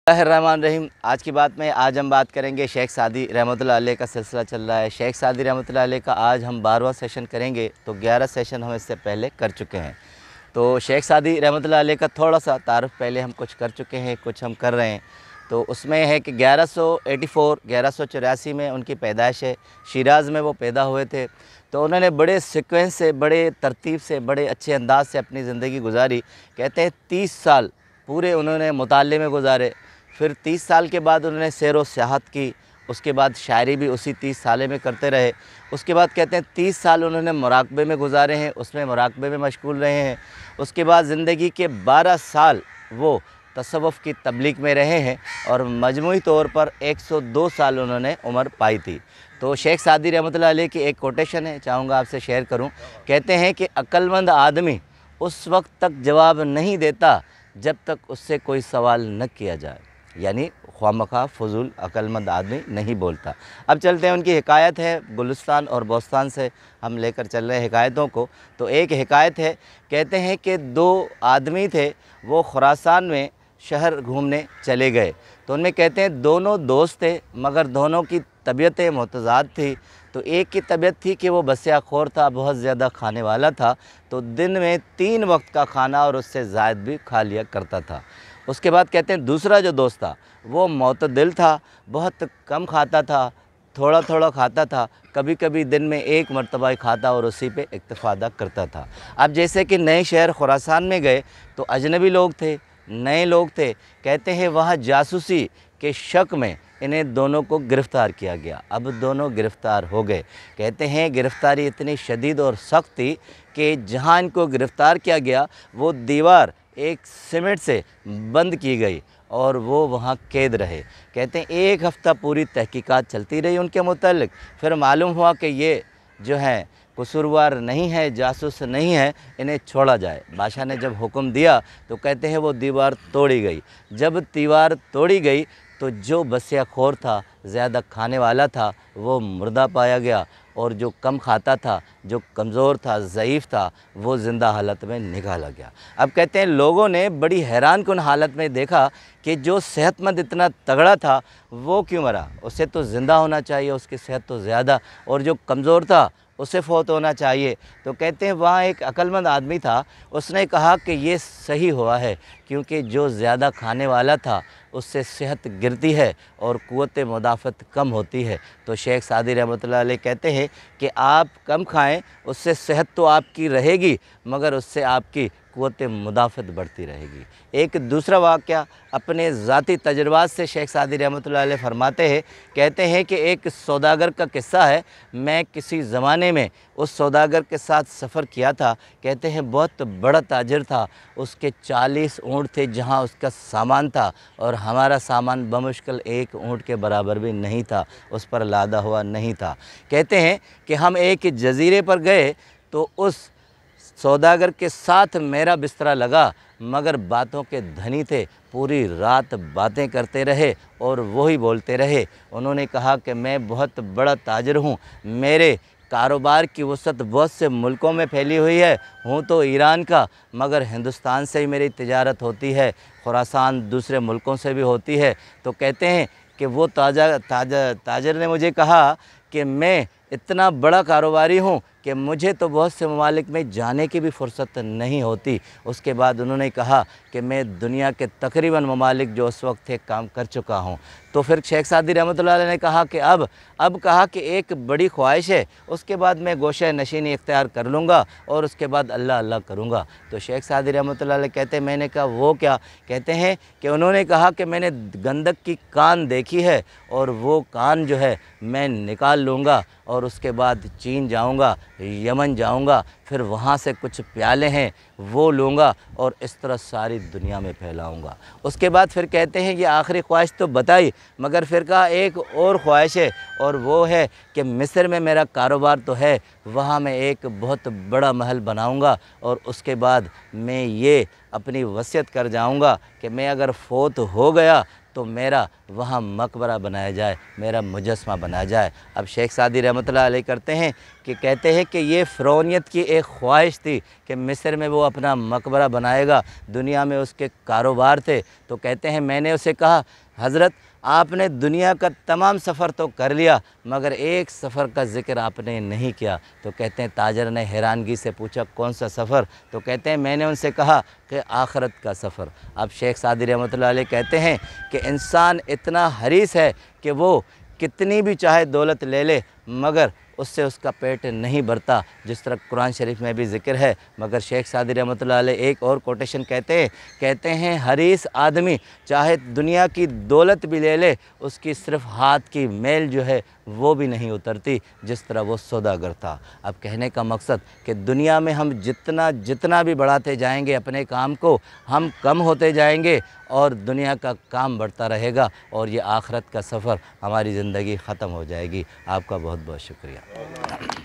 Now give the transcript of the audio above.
रहमान। आज की बात में आज हम बात करेंगे शेख सादी रहमतुल्लाह अलैह का सिलसिला चल रहा है। शेख सादी रहमतुल्लाह अलैह का आज हम 12वां सेशन करेंगे, तो 11 सेशन हम इससे पहले कर चुके हैं। तो शेख सादी रहमतुल्लाह अलैह का थोड़ा सा तारुफ पहले हम कुछ कर चुके हैं, कुछ हम कर रहे हैं। तो उसमें है कि 1184 में उनकी पैदाइश है। शिराज़ में वो पैदा हुए थे। तो उन्होंने बड़े सीक्वेंस से, बड़े तरतीब से, बड़े अच्छे अंदाज से अपनी ज़िंदगी गुजारी। कहते हैं 30 साल पूरे उन्होंने मुताले में गुजारे। फिर 30 साल के बाद उन्होंने सैर व सियाहत की। उसके बाद शायरी भी उसी 30 साल में करते रहे। उसके बाद कहते हैं 30 साल उन्होंने मुराकबे में गुजारे हैं, उसमें मुराकबे में मशगूल रहे हैं। उसके बाद ज़िंदगी के 12 साल वो तसव्वुफ़ की तबलीग में रहे हैं और मजमूई तौर पर 102 साल उन्होंने उम्र पाई थी। तो शेख सादी रहमतुल्लाह अलैह की एक कोटेशन है, चाहूँगा आपसे शेयर करूँ। कहते हैं कि अक्लमंद आदमी उस वक्त तक जवाब नहीं देता जब तक उससे कोई सवाल न किया जाए, यानी ख्वामखा फजूल अक्लमंद आदमी नहीं बोलता। अब चलते हैं, उनकी हिकायत है गुलिस्तान और बोस्तान से हम लेकर चल रहे हैं हिकायतों को। तो एक हिकायत है, कहते हैं कि 2 आदमी थे, वो खुरासान में शहर घूमने चले गए। तो उनमें कहते हैं दोनों दोस्त थे, मगर दोनों की तबीयतें मुतज़ाद थी। तो एक की तबीयत थी कि वो बस्याखोर था, बहुत ज़्यादा खाने वाला था। तो दिन में 3 वक्त का खाना और उससे ज़ायद भी खा लिया करता था। उसके बाद कहते हैं दूसरा जो दोस्त था वो मोतदिल था, बहुत कम खाता था, थोड़ा थोड़ा खाता था, कभी कभी दिन में 1 मरतबा ही खाता और उसी पे इक्तफ़ा करता था। अब जैसे कि नए शहर खुरासान में गए तो अजनबी लोग थे, नए लोग थे। कहते हैं वहाँ जासूसी के शक में इन्हें दोनों को गिरफ़्तार किया गया। अब दोनों गिरफ़्तार हो गए। कहते हैं गिरफ़्तारी इतनी शदीद और सख्त थी कि जहाँ इनको गिरफ़्तार किया गया वो दीवार एक सीमेंट से बंद की गई और वो वहाँ कैद रहे। कहते हैं 1 हफ़्ता पूरी तहकीकात चलती रही उनके मुताल्लिक़। फिर मालूम हुआ कि ये जो हैं कसूरवार नहीं है, जासूस नहीं है, इन्हें छोड़ा जाए। बादशाह ने जब हुक्म दिया तो कहते हैं वो दीवार तोड़ी गई। जब दीवार तोड़ी गई तो जो बस्याखोर था, ज़्यादा खाने वाला था, वो मुर्दा पाया गया और जो कम खाता था, जो कमज़ोर था, ज़ईफ़ था, वो ज़िंदा हालत में निकाला गया। अब कहते हैं लोगों ने बड़ी हैरान कुन हालत में देखा कि जो सेहतमंद इतना तगड़ा था वो क्यों मरा, उसे तो ज़िंदा होना चाहिए, उसकी सेहत तो ज़्यादा, और जो कमज़ोर था उसे फ़ौत होना चाहिए। तो कहते हैं वहाँ एक अक्लमंद आदमी था, उसने कहा कि ये सही हुआ है, क्योंकि जो ज़्यादा खाने वाला था उससे सेहत गिरती है और क़ुव्वत मुदाफ़त कम होती है। तो शेख सादी रहमतुल्लाह अलैह कहते हैं कि आप कम खाएं, उससे सेहत तो आपकी रहेगी, मगर उससे आपकी क़ुव्वत मुदाफ़त बढ़ती रहेगी। एक दूसरा वाक़या अपने ज़ाती तजुर्बात से शेख सादी रहमतुल्लाह अलैह फरमाते हैं। कहते हैं कि एक सौदागर का किस्सा है। मैं किसी ज़माने में उस सौदागर के साथ सफ़र किया था। कहते हैं बहुत बड़ा ताजिर था, उसके 40 ऊँट थे जहाँ उसका सामान था, और हमारा सामान बमुश्किल 1 ऊँट के बराबर भी नहीं था, उस पर लादा हुआ नहीं था। कहते हैं कि हम एक जज़ीरे पर गए तो उस सौदागर के साथ मेरा बिस्तरा लगा, मगर बातों के धनी थे, पूरी रात बातें करते रहे और वही बोलते रहे। उन्होंने कहा कि मैं बहुत बड़ा ताजिर हूँ, मेरे कारोबार की वसअत बहुत से मुल्कों में फैली हुई है, हूँ तो ईरान का, मगर हिंदुस्तान से ही मेरी तिजारत होती है, खुरासान दूसरे मुल्कों से भी होती है। तो कहते हैं कि वो ताजर ने मुझे कहा कि मैं इतना बड़ा कारोबारी हूँ कि मुझे तो बहुत से ममालिक में जाने की भी फ़ुर्सत नहीं होती। उसके बाद उन्होंने कहा कि मैं दुनिया के तकरीबन ममालिक जो उस वक्त थे काम कर चुका हूँ। तो फिर शेख सादी रहमतुल्लाह अलैह ने कहा कि अब कहा कि एक बड़ी ख्वाहिश है, उसके बाद मैं गोशे नशीनी इख्तियार कर लूँगा और उसके बाद अल्लाह अल्लाह करूँगा। तो शेख सादी रहमतुल्लाह अलैह कहते हैं मैंने कहा वो क्या? कहते हैं कि उन्होंने कहा कि मैंने गंदक की कान देखी है और वो कान जो है मैं निकाल लूँगा और उसके बाद चीन जाऊँगा, यमन जाऊँगा, फिर वहाँ से कुछ प्याले हैं वो लूँगा और इस तरह सारी दुनिया में फैलाऊँगा। उसके बाद फिर कहते हैं ये आखिरी ख्वाहिश तो बताई, मगर फिर कहा एक और ख्वाहिश है, और वो है कि मिस्र में मेरा कारोबार तो है, वहाँ मैं एक बहुत बड़ा महल बनाऊँगा और उसके बाद मैं ये अपनी वसीयत कर जाऊँगा कि मैं अगर फ़ौत हो गया तो मेरा वहाँ मकबरा बनाया जाए, मेरा मुजस्मा बनाया जाए। अब शेख सादी रहमतुल्लाह अलैह करते हैं कि कहते हैं कि ये फ़िरौनियत की एक ख्वाहिश थी कि मिस्र में वो अपना मकबरा बनाएगा, दुनिया में उसके कारोबार थे। तो कहते हैं मैंने उसे कहा, हज़रत आपने दुनिया का तमाम सफ़र तो कर लिया मगर एक सफ़र का ज़िक्र आपने नहीं किया। तो कहते हैं ताजर ने हैरानगी से पूछा कौन सा सफ़र? तो कहते हैं मैंने उनसे कहा कि आखिरत का सफ़र। अब शेख सादी रहमतुल्लाह अलैह कहते हैं कि इंसान इतना हरीस है कि वो कितनी भी चाहे दौलत ले ले मगर उससे उसका पेट नहीं भरता, जिस तरह कुरान शरीफ में भी ज़िक्र है। मगर शेख सादी रहमतुल्लाह अलैह एक और कोटेशन कहते हैं हरीस आदमी चाहे दुनिया की दौलत भी ले ले, उसकी सिर्फ़ हाथ की मैल जो है वो भी नहीं उतरती, जिस तरह वो सौदागर था। अब कहने का मकसद कि दुनिया में हम जितना भी बढ़ाते जाएंगे अपने काम को, हम कम होते जाएंगे और दुनिया का काम बढ़ता रहेगा और ये आखिरत का सफ़र हमारी ज़िंदगी ख़त्म हो जाएगी। आपका बहुत बहुत शुक्रिया।